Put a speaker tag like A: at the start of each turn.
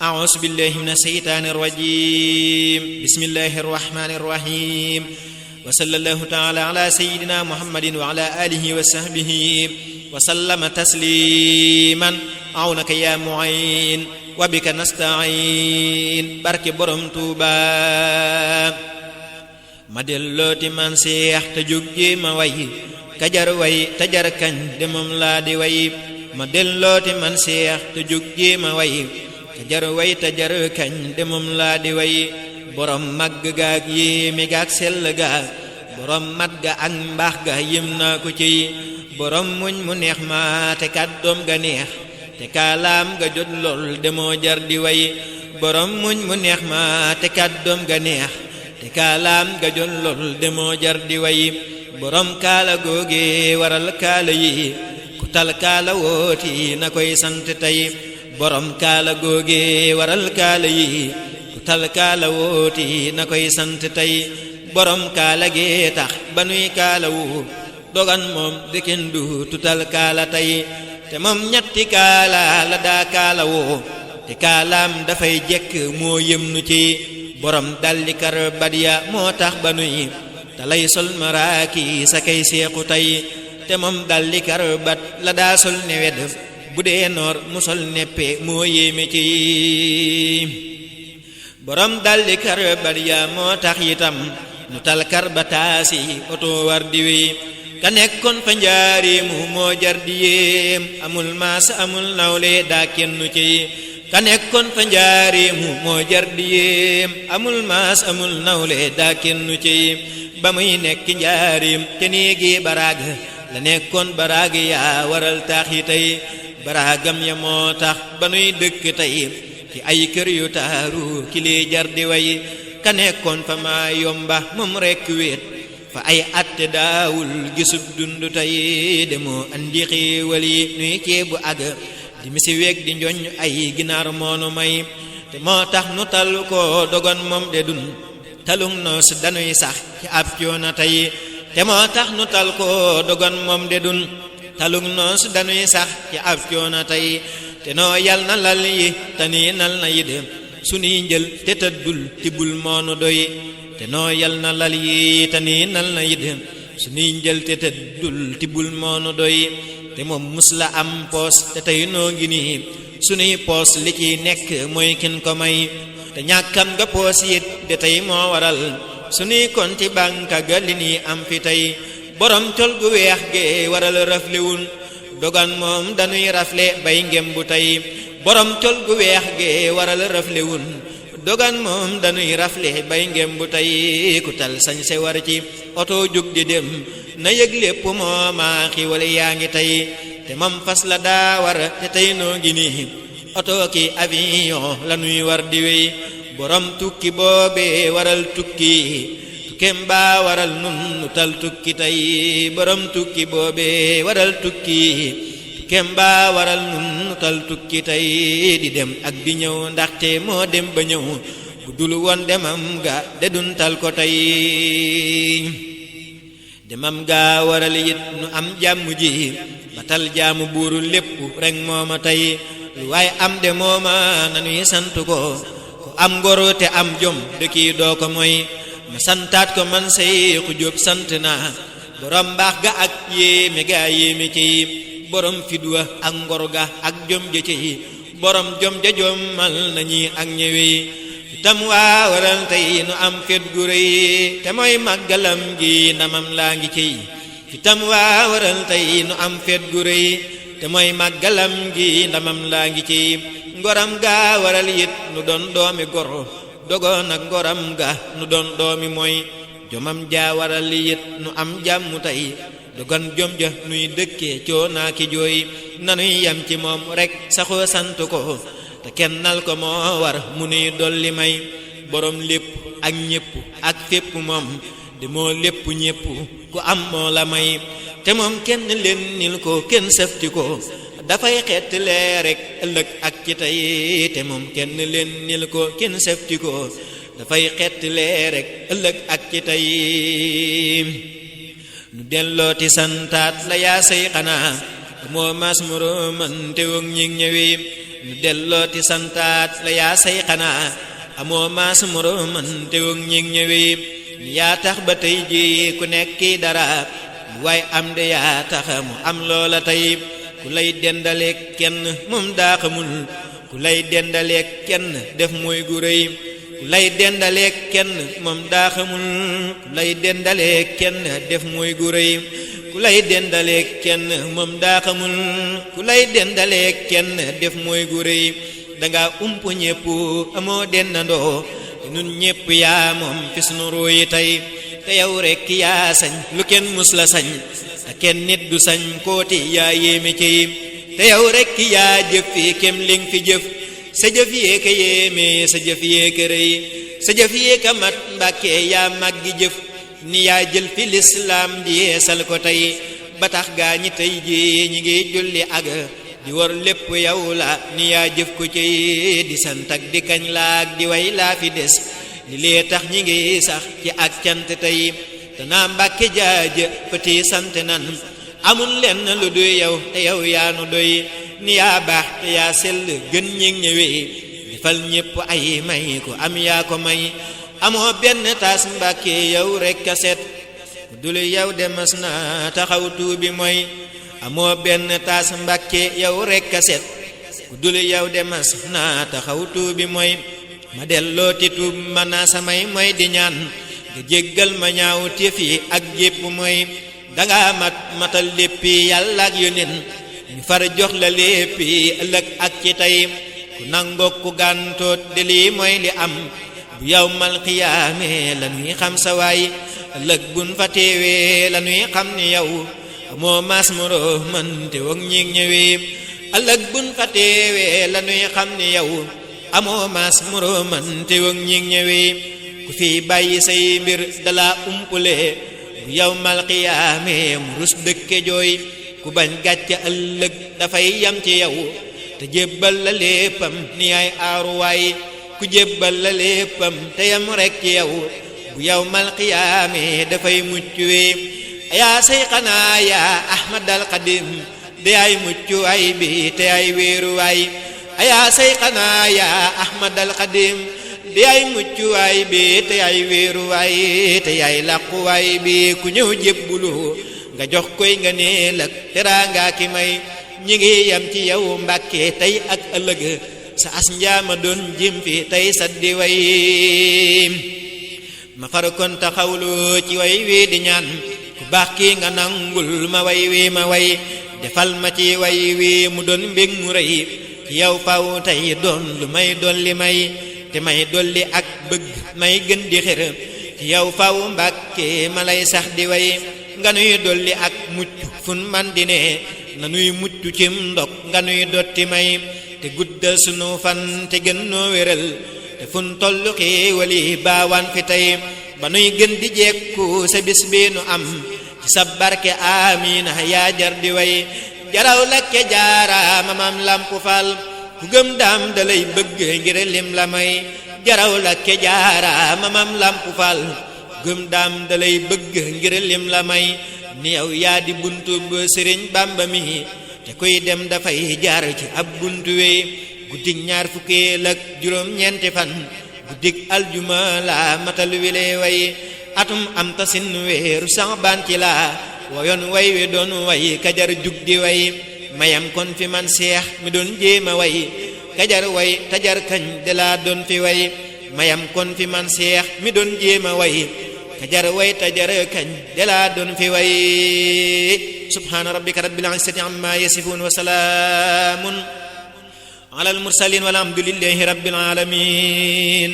A: أعوذ بالله من الشيطان الرجيم بسم الله الرحمن الرحيم وصلى الله تعالى على سيدنا محمد وعلى آله وصحبه وسلم تسليما عونك يا معين وبك نستعين barke borom Tuuba ma dellooti man Seex te jóg jéema way kajar way tajar kañ de moom laa di way ma dellooti man Seex te jóg jéema way kajar way tajar kañ de moom laa di way borom màgg gaag yéeme gaag sell gaag borom mat ga ak mbaax ga yëm naa ko ciy borom muñ mu neex ma te kàddoom ga neex te kaalaam ga jot lool de moo jar di way borom muñ mu neex ma te kàddoom ga neex te kaalaam ga jot lool de moo jar di way borom kaala googe waral kaala yi ku tal kaala wooti na koy sant tey borom kaala googe waral kaala yi ku tal kaala wooti na koy sant tey borom kaala gee tax ba nuy kaala wu dogan moom dëkken du tutal kaala tey te moom ñetti kaala la daa kaala woo te kaalaam dafay jekk moo yëm nu ci borom dalli kar badiya moo tax ba nuy talay sol maraaki sa kay seexu tey te moom dalli kar bat la daa sol newed bu dee noor mu sol neppe moo yéeme ci borom dalli kar badiya moo tax itam nu tal kar ba taasi oto war di wi ka nekkoon fa njaareemu moo jar di yéem amul maas amul nawle daa kenn ci ka nekkoon fa njaareemu moo jar di yéem amul maas amul nawle daa kenn ci ba muy nekk njaareem te néegi baraag la nekkoon baraag yaa waral taax yi tey baraagam ya moo tax ba nuy dëkk tey ci ay kër yu taaru ki lee jar di way ka nekkoon fa maa yomba moom rekk wéet fa ay atte daawul gisub dund tey demoo andi xéewal yi nuy ceebu àgg di misi weeg di njoñ ay ginaar moonu may te moo tax nu tal ko dogon moom de dun talung noos danuy sax ci ab coono tey te moo tax nu tal ko dogon moom de dun talung noos danuy sax ci ab coono tey te noo yal na lal yi te nii nal na yi de sunuy njël te tëddul tibul moonu doy te noo yal na lal yi te nii nal na yi de sunuy njël te tëddul tibul moonu doy te moom mus la am poos te tey noo ngi nii sunuy poos li ci nekk mooy kin ko may te ñàkkam nga poos yit de tey moo waral sunuy konti banka ga li nii am fi tey borom col gu weex ge waral raflewun dogan moom danuy rafle bay ngem bu tey borom col gu weex ge waral raflewun dogan moom danuy rafle bay ngem bu tey ku tal sañ se war ci oto jóg di dem na yëg lépp mooma xiwal yaa ngi tey te moom fas la daa war te tey noo ngi nii oto ki avion la nuy war di wey borom tukki boobe waral tukki tukkem baa waral nun nu tal tukki tey borom tukki boobe waral tukki tukkem baa waral nun nu tal tukki tey di dem ak di ñëw ndaxte moo dem ba ñëw bu dul woon demam ga de dun tal ko tey demam gaa waral it nu am jàmm ji batal jaamu buuru lépp rek mooma tey lu waay am de mooma nanuy sant ko ku am ngoro te am jom de kii doo ko moy ma santaat ko man Seexu Jóob sant naa borom mbaax ga ak yéeme gaa yéeme ci borom fidwa ak ngor ga ak jom ja ci borom jom ja jommal nañi ak ñëwe tam waa waral tey nu am fet gu rëy te mooy màggalam gi ndamam laa ngi ciy fi tam waa waral tey nu am fet gu rëy te mooy màggalam gi ndamam laa ngi ciy ngoram ga waral it nu doon doomi gor dogoon ak ngoram ga nu doon doomi mooy jomam jaa waral it nu am jàmm tey dogon jom ja nuy dëkkee coonaa ki jooy nanuy yam ci moom rek saxoo sant ko te kennal ko moo war mu nuy dolli may borom lépp ak ñépp ak fépp moom de moo lépp ñépp ku am moo la may te moom kenn leen nil ko kenn sëfti ko dafay xeetlee rek ëllëg ak ci tey te moom kenn leen nil ko kenn sëfti ko dafay xeetlee rek ëllëg ak ci tey nu dellooti santaat la yaa say xanaa moo mas moroman te woog ñi ñëwi ñu dellooti santaat la yaa say xanaa amoo maas moroman te wog ñig ñëwi yaa tax ba tey ji ku nekki dara waaye am de yaa tax mu am loola tey ku lay dendaleek kenn moom daa xamul ku lay dendaleek kenn def mooy gu rëy ku lay dendaleek kenn moom daa xamul ku lay dendaleek kenn def mooy gu rëy ku lay dendaleek kenn moom daa xamul ku lay dendaleek kenn def mooy gu rëy danga ump ñépp amoo dendandoo nun ñépp yaa moom fi sunu ruuyi tey te yow rekk yaa sañ lu kenn mus la sañ te kenn nit du sañ kooti yaa yéeme ci te yow rekk yaa jëf fi kem ling fi jëf sa jëf yee ka yéeme sa jëf yee ka rëy sa jëf yee ka mat Mbàkke yaa màggi jëf ni yaa jël fi lislaam di yeesal ko tey ba tax gaa ñi tey ji ñi ngi julli ak di war lépp yow la ni yaa jëf ko ci di sant ak di kañ laak di way laa fi des li lee tax ñi ngi sax ci ak cant tey danaa Mbàkke jaaja pëti sant nan amul lenn lu duy yow te yow yaa nu doy ni yaa baax te yaa sell gën ñig ñëwee defal ñépp ay may ku am yaa ko may amoo benn taas Mbàkke yow rekk a set ku dul yow demas na taxaw tuubi mooy amoo benn taas Mbàkke yow rekk a set ku dul yow demas na taxaw tuubi mooy ma dellooti tuub ma naa samay mooy di ñaan nga jéggal ma ñaaw téef yi ak jépp mooy danga matal léppi yàlla ak yónent ñu far jox la léppi ëllëg ak ci tey ku nangook ku gàntoot de lii mooy li am bu yawmal qiyaame la nuy xam sa waay ëllëg buñ fa teewee la nuy xam ni yow amoo maas moroom man te wog ñig ñëwee ëllëg buñ fa teewee la nuy xam ni yow amoo maas moroom man te wog ñig ñëwee ku fi bàyyi say mbir dala umpule bu yawmal qiyaame mu rus dëkke jooy ku bañ gàcce ëllëg dafay yam ci yow te jébbal la léppam ni ay aaruwaay ku jébbal la léppam te yam rekk ci yow bu yawmal qiyaame dafay mucc wee yaa say xanaa yaa ahmadal xadim de ay mucc waay bi te ay wéeru waay yaa say xanaa yaa ahmadal xadim de ay mucc waay bi te ay wéeru waay te ay làqu waay bi ku ñëw jébbulu nga jox koy nga neel ak teraanga ki may ñi ngi yam ci yow Mbàkke tey ak ëllëg sa as njaama doon jim fi tey saddi way ma far kon taxawlu ci way wi di ñaan ku baax ki nga nangul ma way wi ma way defal ma ci way wi mu doon mbég mu rëy ci yow faw tey doon lu may dolli may te may dolli ak bëgg may gën di xër ci yow faw Mbàkke ma lay sax di way nga nuy dolli ak mucc fun man di ne na nuy mucc cim ndok nga nuy dotti may te guddal sunu fan te gën noo wéral te fun tollu xéewali baawaan fi tey ba nuy gën di jekku sa bis bi nu am ci sa barke amiin yaa jar di way jaraw lakke jaara mamam lampu fal ku gëm daam dalay bëgg ngir lim la may jaraw lakke jaara mamam lampu fal gëm daam dalay bëgg ngir lim la may ni yow yaa di buntu ba Sëriñ Bàmba mi te kuy dem dafay jaar ci ab buntu we guddig ñaar fukkeel ak juróom ñeenti fan guddig aljuma la matal wile way atum am tasin weeru Saxbaan ci la wayoon way we doon way kajar jug di way mayam kon fi man seex mi doon jéema way kajar way tajar kañ de la doon fi way mayam kon fi man seex mi doon jéema way kajar way tajar kañ de la doon fi way subhaana rabbika rabbil izzati amma yasifun wa salaamun ala al mursalin walhamdulillahi rabbil alamin